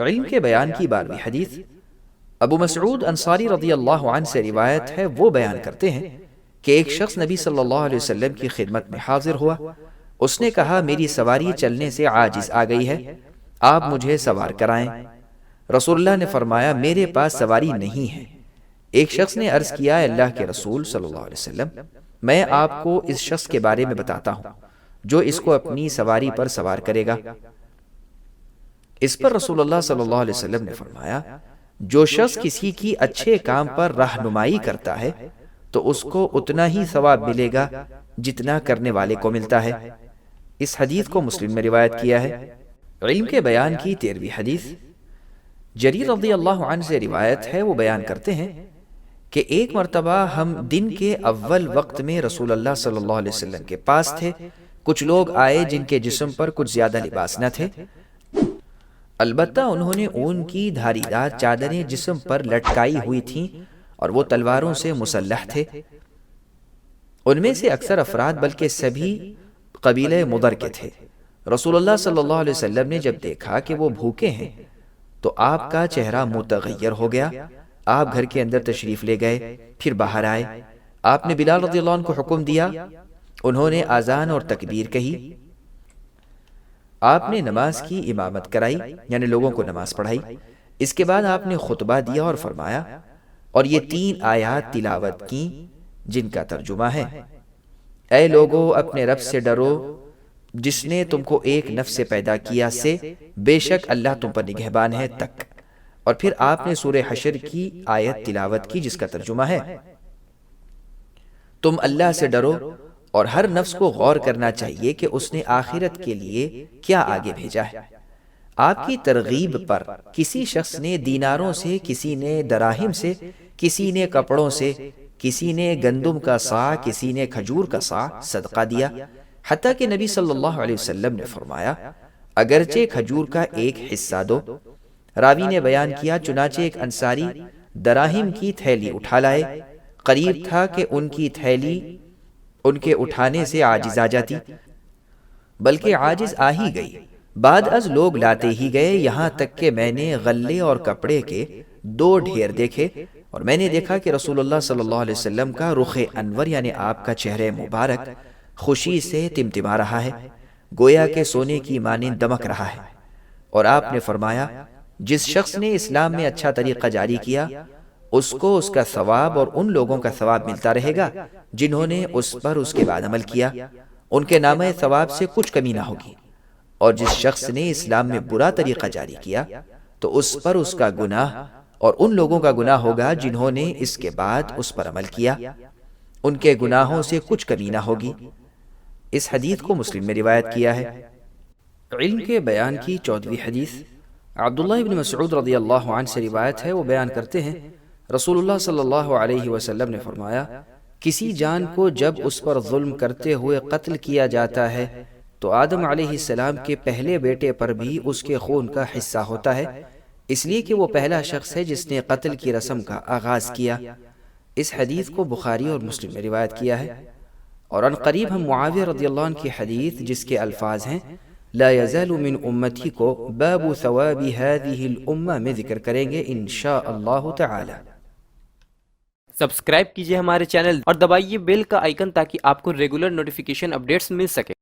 علم کے بیان کی 12ویں حدیث ابو مسعود انصاری رضی اللہ عنہ سے روایت ہے، وہ بیان کرتے ہیں کہ ایک شخص نبی صلی اللہ علیہ وسلم کی خدمت میں حاضر ہوا۔ اس نے کہا، میری سواری چلنے سے عاجز آ گئی ہے، آپ مجھے سوار کرائیں۔ رسول اللہ نے فرمایا، میرے پاس سواری نہیں ہے۔ ایک شخص نے عرض کیا، اللہ کے رسول صلی اللہ علیہ وسلم، میں آپ کو اس شخص کے بارے میں بتاتا ہوں جو اس کو اپنی سواری پر سوار کرے گا۔ اس پر رسول اللہ صلی اللہ علیہ وسلم نے فرمایا، جو شخص کسی کی اچھے کام پر رہنمائی کرتا ہے تو اس کو اتنا ہی ثواب ملے گا جتنا کرنے والے کو ملتا ہے۔ اس حدیث کو مسلم میں روایت کیا ہے۔ علم کے بیان کی 13ویں حدیث جریر رضی اللہ عنہ سے روایت ہے، وہ بیان کرتے ہیں کہ ایک مرتبہ ہم دن کے اول وقت میں رسول اللہ صلی اللہ علیہ وسلم کے پاس تھے۔ کچھ لوگ آئے جن کے جسم پر کچھ زیادہ لباس نہ تھے، البتہ انہوں نے اون کی دھاری دار چادریں جسم پر لٹکائی ہوئی تھیں اور وہ تلواروں سے مسلح تھے۔ ان میں سے اکثر افراد بلکہ سبھی قبیلہ مضر کے تھے۔ رسول اللہ صلی اللہ علیہ وسلم نے جب دیکھا کہ وہ بھوکے ہیں تو آپ کا چہرہ متغیر ہو گیا۔ آپ گھر کے اندر تشریف لے گئے، پھر باہر آئے۔ آپ نے بلال رضی اللہ عنہ کو حکم دیا، انہوں نے اذان اور تکبیر کہی۔ آپ نے نماز کی امامت کرائی، یعنی لوگوں کو نماز پڑھائی۔ اس کے بعد آپ نے خطبہ دیا اور فرمایا، اور یہ 3 آیات تلاوت کی جن کا ترجمہ ہے، اے لوگو اپنے رب سے ڈرو جس نے تم کو ایک نفس سے پیدا کیا سے، بے شک اللہ تم پر نگہبان ہے تک۔ اور پھر آپ نے سورہ حشر کی آیت تلاوت کی جس کا ترجمہ ہے، تم اللہ سے ڈرو اور ہر نفس کو غور کرنا چاہیے کہ اس نے آخرت کے لیے کیا آگے بھیجا ہے۔ آپ کی ترغیب پر کسی شخص نے دیناروں سے، کسی نے دراہم سے، کسی نے کپڑوں سے، کسی نے گندم کا صاع، کسی نے کھجور کا صاع صدقہ دیا، حتیٰ کہ نبی صلی اللہ علیہ وسلم نے فرمایا، اگرچہ کھجور کا ایک حصہ دو۔ راوی نے بیان کیا، چنانچہ ایک انصاری دراہم کی تھیلی اٹھا لائے، قریب تھا کہ ان کی تھیلی ان کے اٹھانے سے عاجز آ جاتی، بلکہ عاجز آ ہی گئی۔ بعد از لوگ لاتے ہی گئے، یہاں تک کہ میں نے غلے اور کپڑے کے 2 ڈھیر دیکھے، اور میں نے دیکھا کہ رسول اللہ صلی اللہ علیہ وسلم کا رخ انور یعنی آپ کا چہرہ مبارک خوشی سے تمتما رہا ہے، گویا کہ سونے کی مانند دمک رہا ہے۔ اور آپ نے فرمایا، جس شخص نے اسلام میں اچھا طریقہ جاری کیا اس کو اس کا ثواب اور ان لوگوں کا ثواب ملتا رہے گا جنہوں نے اس پر اس کے بعد عمل کیا، ان کے نامہ ثواب سے کچھ کمی نہ ہوگی۔ اور جس شخص نے اسلام میں برا طریقہ جاری کیا تو اس پر اس کا گناہ اور ان لوگوں کا گناہ ہوگا جنہوں نے اس کے بعد اس پر عمل کیا، ان کے گناہوں سے کچھ کمی نہ ہوگی۔ اس حدیث کو مسلم میں روایت کیا ہے۔ علم کے بیان کی 14ویں حدیث عبداللہ ابن مسعود رضی اللہ عنہ سے روایت ہے، وہ بیان کرتے ہیں، رسول اللہ صلی اللہ علیہ وسلم نے فرمایا، کسی جان کو جب اس پر ظلم کرتے ہوئے قتل کیا جاتا ہے تو آدم علیہ السلام کے پہلے بیٹے پر بھی اس کے خون کا حصہ ہوتا ہے، اس لیے کہ وہ پہلا شخص ہے جس نے قتل کی رسم کا آغاز کیا۔ اس حدیث کو بخاری اور مسلم میں روایت کیا ہے۔ اور ان قریب ہم معاویہ رضی اللہ عنہ کی حدیث جس کے الفاظ ہیں لا یزال من امتی کو باب ثواب هذه الامہ میں ذکر کریں گے انشاءاللہ تعالی۔ سبسکرائب کیجئے ہمارے چینل اور دبائیے بیل کا آئیکن تاکہ آپ کو ریگولر نوٹیفیکیشن اپڈیٹس مل سکے۔